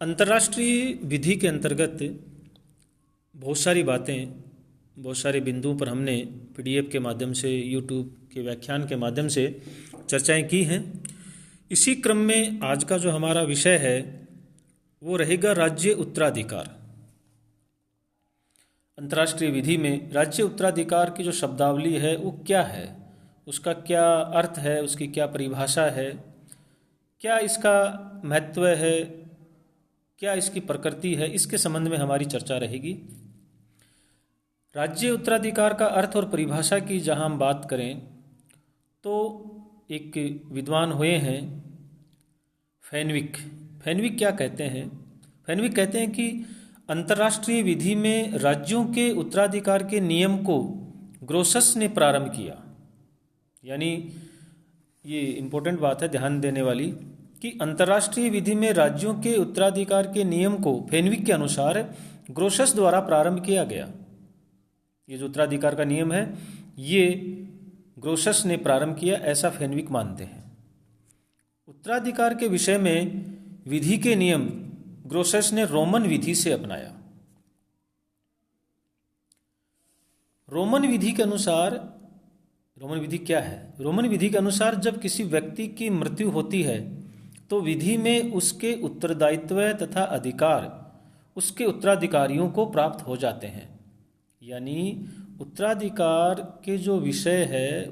अंतर्राष्ट्रीय विधि के अंतर्गत बहुत सारी बातें, बहुत सारे बिंदुओं पर हमने पीडीएफ के माध्यम से, यूट्यूब के व्याख्यान के माध्यम से चर्चाएं की हैं। इसी क्रम में आज का जो हमारा विषय है वो रहेगा राज्य उत्तराधिकार। अंतर्राष्ट्रीय विधि में राज्य उत्तराधिकार की जो शब्दावली है वो क्या है, उसका क्या अर्थ है, उसकी क्या परिभाषा है, क्या इसका महत्व है, क्या इसकी प्रकृति है, इसके संबंध में हमारी चर्चा रहेगी। राज्य उत्तराधिकार का अर्थ और परिभाषा की जहां हम बात करें तो एक विद्वान हुए हैं फेनविक। फेनविक क्या कहते हैं? फेनविक कहते हैं कि अंतर्राष्ट्रीय विधि में राज्यों के उत्तराधिकार के नियम को ग्रोसस ने प्रारंभ किया। यानी ये इम्पोर्टेंट बात है ध्यान देने वाली कि अंतर्राष्ट्रीय विधि में राज्यों के उत्तराधिकार के नियम को फेनविक के अनुसार ग्रोसस द्वारा प्रारंभ किया गया। ये जो उत्तराधिकार का नियम है ये ग्रोसस ने प्रारंभ किया, ऐसा फेनविक मानते हैं। उत्तराधिकार के विषय में विधि के नियम ग्रोसस ने रोमन विधि से अपनाया। रोमन विधि के अनुसार, रोमन विधि क्या है? रोमन विधि के अनुसार जब किसी व्यक्ति की मृत्यु होती है तो विधि में उसके उत्तरदायित्व तथा अधिकार उसके उत्तराधिकारियों को प्राप्त हो जाते हैं। यानी उत्तराधिकार के जो विषय है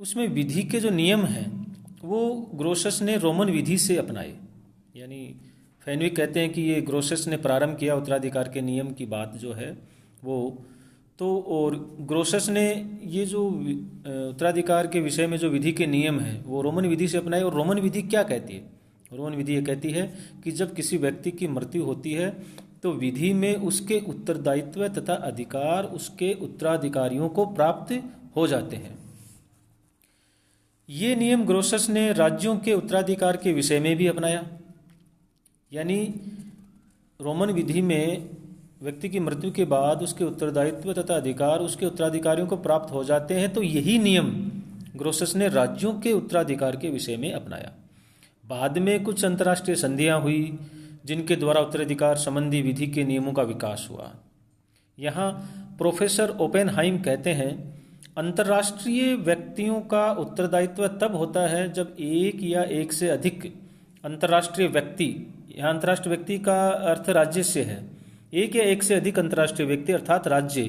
उसमें विधि के जो नियम हैं वो ग्रोसस ने रोमन विधि से अपनाए। यानी फेनविक कहते हैं कि ये ग्रोसस ने प्रारंभ किया उत्तराधिकार के नियम की बात जो है वो तो, और ग्रोसस ने ये जो उत्तराधिकार के विषय में जो विधि के नियम हैं वो रोमन विधि से अपनाए। और रोमन विधि क्या कहती है? रोमन विधि ये कहती है कि जब किसी व्यक्ति की मृत्यु होती है तो विधि में उसके उत्तरदायित्व तथा अधिकार उसके उत्तराधिकारियों को प्राप्त हो जाते हैं। ये नियम ग्रोसस ने राज्यों के उत्तराधिकार के विषय में भी अपनाया। यानी रोमन विधि में व्यक्ति की मृत्यु के बाद उसके उत्तरदायित्व तथा अधिकार उसके उत्तराधिकारियों को प्राप्त हो जाते हैं, तो यही नियम ग्रोसस ने राज्यों के उत्तराधिकार के विषय में अपनाया। बाद में कुछ अंतर्राष्ट्रीय संधियां हुई जिनके द्वारा उत्तराधिकार संबंधी विधि के नियमों का विकास हुआ। यहाँ प्रोफेसर ओपेनहाइम कहते हैं, अंतर्राष्ट्रीय व्यक्तियों का उत्तरदायित्व तब होता है जब एक या एक से अधिक अंतर्राष्ट्रीय व्यक्ति, यहाँ अंतर्राष्ट्रीय व्यक्ति का अर्थ राज्य से है, एक या एक से अधिक अंतर्राष्ट्रीय व्यक्ति अर्थात राज्य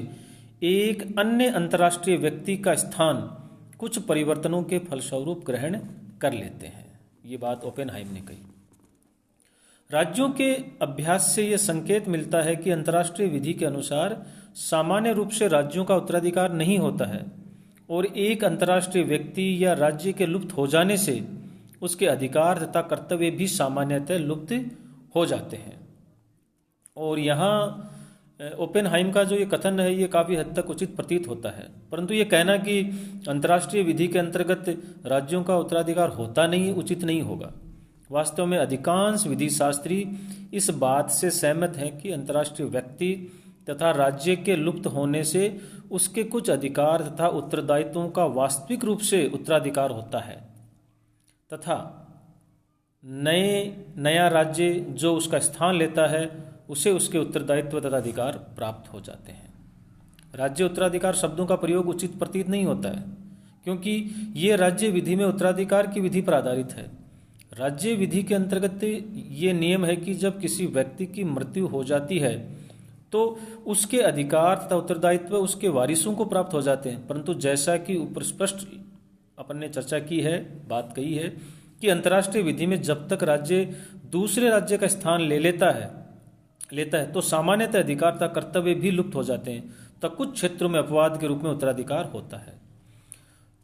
एक अन्य अंतर्राष्ट्रीय व्यक्ति का स्थान कुछ परिवर्तनों के फलस्वरूप ग्रहण कर लेते हैं। ये बात ओपेनहाइम ने कही। राज्यों के अभ्यास से यह संकेत मिलता है कि अंतर्राष्ट्रीय विधि के अनुसार सामान्य रूप से राज्यों का उत्तराधिकार नहीं होता है और एक अंतर्राष्ट्रीय व्यक्ति या राज्य के लुप्त हो जाने से उसके अधिकार तथा कर्तव्य भी सामान्यतः लुप्त हो जाते हैं। और यहाँ ओपेनहाइम का जो ये कथन है ये काफ़ी हद तक उचित प्रतीत होता है, परंतु ये कहना कि अंतर्राष्ट्रीय विधि के अंतर्गत राज्यों का उत्तराधिकार होता नहीं उचित नहीं होगा। वास्तव में अधिकांश विधि शास्त्री इस बात से सहमत हैं कि अंतर्राष्ट्रीय व्यक्ति तथा राज्य के लुप्त होने से उसके कुछ अधिकार तथा उत्तरदायित्वों का वास्तविक रूप से उत्तराधिकार होता है तथा नया राज्य जो उसका स्थान लेता है उसे उसके उत्तरदायित्व तथा अधिकार प्राप्त हो जाते हैं। राज्य उत्तराधिकार शब्दों का प्रयोग उचित प्रतीत नहीं होता है क्योंकि ये राज्य विधि में उत्तराधिकार की विधि पर आधारित है। राज्य विधि के अंतर्गत ये नियम है कि जब किसी व्यक्ति की मृत्यु हो जाती है तो उसके अधिकार तथा उत्तरदायित्व उसके वारिसों को प्राप्त हो जाते हैं, परंतु जैसा कि ऊपर स्पष्ट अपन ने चर्चा की है, बात कही है कि अंतर्राष्ट्रीय विधि में जब तक राज्य दूसरे राज्य का स्थान लेता है तो सामान्यतः अधिकार तथा कर्तव्य भी लुप्त हो जाते हैं, तो कुछ क्षेत्रों में अपवाद के रूप में उत्तराधिकार होता है।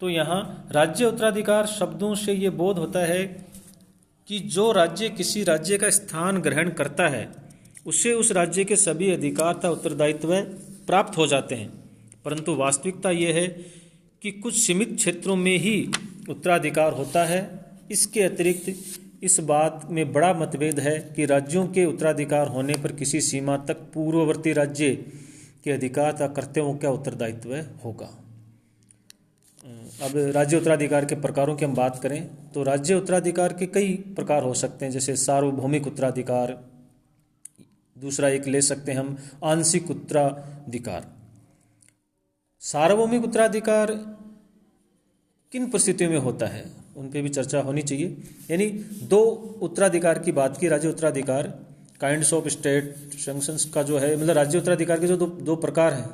तो यहाँ राज्य उत्तराधिकार शब्दों से ये बोध होता है कि जो राज्य किसी राज्य का स्थान ग्रहण करता है उससे उस राज्य के सभी अधिकार तथा उत्तरदायित्व प्राप्त हो जाते हैं, परंतु वास्तविकता यह है कि कुछ सीमित क्षेत्रों में ही उत्तराधिकार होता है। इसके अतिरिक्त इस बात में बड़ा मतभेद है कि राज्यों के उत्तराधिकार होने पर किसी सीमा तक पूर्ववर्ती राज्य के अधिकार तथा कर्तव्यों का उत्तरदायित्व होगा। अब राज्य उत्तराधिकार के प्रकारों की हम बात करें तो राज्य उत्तराधिकार के कई प्रकार हो सकते हैं, जैसे सार्वभौमिक उत्तराधिकार, दूसरा एक ले सकते हैं हम आंशिक उत्तराधिकार। सार्वभौमिक उत्तराधिकार किन परिस्थितियों में होता है उन पे भी चर्चा होनी चाहिए। यानी दो उत्तराधिकार की बात की, राज्य उत्तराधिकार काइंड्स ऑफ स्टेट फंक्शंस का जो है, मतलब राज्य उत्तराधिकार के जो दो प्रकार हैं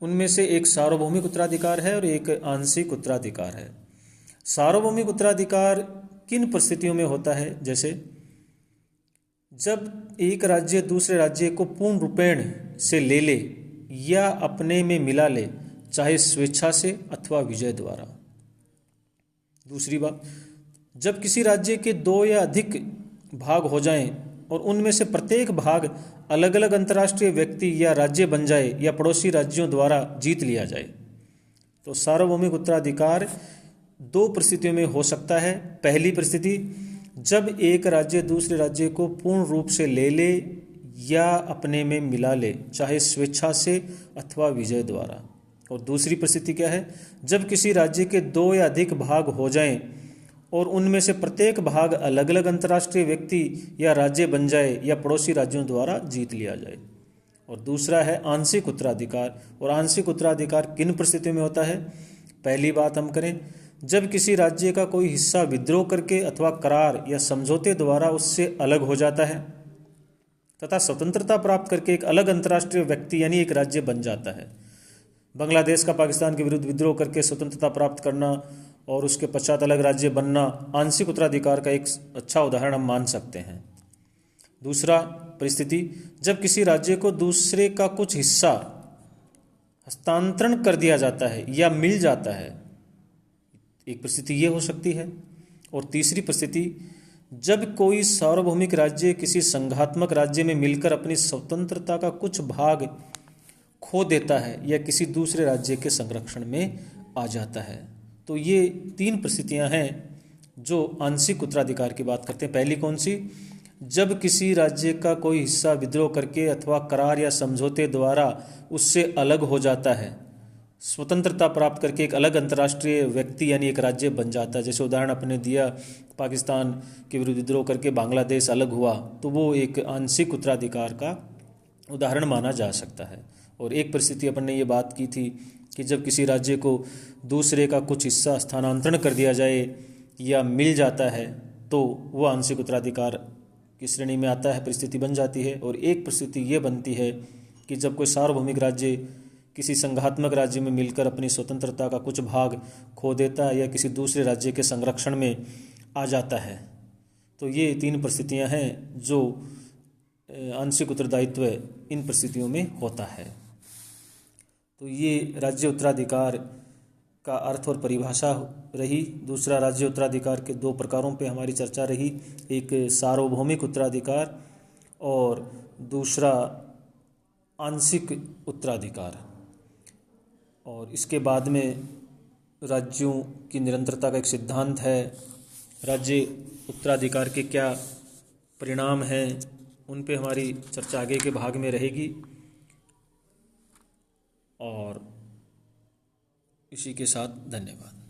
उनमें से एक सार्वभौमिक उत्तराधिकार है और एक आंशिक उत्तराधिकार है। सार्वभौमिक उत्तराधिकार किन परिस्थितियों में होता है, जैसे जब एक राज्य दूसरे राज्य को पूर्ण रूपेण से ले ले या अपने में मिला ले, चाहे स्वेच्छा से अथवा विजय द्वारा। दूसरी बात, जब किसी राज्य के दो या अधिक भाग हो जाएं और उनमें से प्रत्येक भाग अलग अलग अंतर्राष्ट्रीय व्यक्ति या राज्य बन जाए या पड़ोसी राज्यों द्वारा जीत लिया जाए। तो सार्वभौमिक उत्तराधिकार दो परिस्थितियों में हो सकता है। पहली परिस्थिति, जब एक राज्य दूसरे राज्य को पूर्ण रूप से ले ले या अपने में मिला ले, चाहे स्वेच्छा से अथवा विजय द्वारा। और दूसरी परिस्थिति क्या है, जब किसी राज्य के दो या अधिक भाग हो जाएं और उनमें से प्रत्येक भाग अलग अलग अंतर्राष्ट्रीय व्यक्ति या राज्य बन जाए या पड़ोसी राज्यों द्वारा जीत लिया जाए। और दूसरा है आंशिक उत्तराधिकार। और आंशिक उत्तराधिकार किन परिस्थितियों में होता है? पहली बात हम करें, जब किसी राज्य का कोई हिस्सा विद्रोह करके अथवा करार या समझौते द्वारा उससे अलग हो जाता है तथा स्वतंत्रता प्राप्त करके एक अलग अंतर्राष्ट्रीय व्यक्ति यानी एक राज्य बन जाता है। बांग्लादेश का पाकिस्तान के विरुद्ध विद्रोह करके स्वतंत्रता प्राप्त करना और उसके पश्चात अलग राज्य बनना आंशिक उत्तराधिकार का एक अच्छा उदाहरण हम मान सकते हैं। दूसरा परिस्थिति, जब किसी राज्य को दूसरे का कुछ हिस्सा हस्तांतरण कर दिया जाता है या मिल जाता है, एक परिस्थिति ये हो सकती है। और तीसरी परिस्थिति, जब कोई सार्वभौमिक राज्य किसी संघात्मक राज्य में मिलकर अपनी स्वतंत्रता का कुछ भाग खो देता है या किसी दूसरे राज्य के संरक्षण में आ जाता है। तो ये तीन परिस्थितियां हैं जो आंशिक उत्तराधिकार की बात करते हैं। पहली कौन सी? जब किसी राज्य का कोई हिस्सा विद्रोह करके अथवा करार या समझौते द्वारा उससे अलग हो जाता है, स्वतंत्रता प्राप्त करके एक अलग अंतर्राष्ट्रीय व्यक्ति यानी एक राज्य बन जाता है। जैसे उदाहरण अपने दिया, पाकिस्तान के विरुद्ध विद्रोह करके बांग्लादेश अलग हुआ, तो वो एक आंशिक उत्तराधिकार का उदाहरण माना जा सकता है। और एक परिस्थिति अपन ने ये बात की थी कि जब किसी राज्य को दूसरे का कुछ हिस्सा स्थानांतरण कर दिया जाए या मिल जाता है तो वो आंशिक उत्तराधिकार की श्रेणी में आता है, परिस्थिति बन जाती है। और एक परिस्थिति ये बनती है कि जब कोई सार्वभौमिक राज्य किसी संघात्मक राज्य में मिलकर अपनी स्वतंत्रता का कुछ भाग खो देता है या किसी दूसरे राज्य के संरक्षण में आ जाता है। तो ये तीन परिस्थितियां हैं जो आंशिक उत्तरदायित्व इन परिस्थितियों में होता है। तो ये राज्य उत्तराधिकार का अर्थ और परिभाषा रही। दूसरा, राज्य उत्तराधिकार के दो प्रकारों पे हमारी चर्चा रही, एक सार्वभौमिक उत्तराधिकार और दूसरा आंशिक उत्तराधिकार। और इसके बाद में राज्यों की निरंतरता का एक सिद्धांत है, राज्य उत्तराधिकार के क्या परिणाम हैं उन पे हमारी चर्चा आगे के भाग में रहेगी। और इसी के साथ धन्यवाद।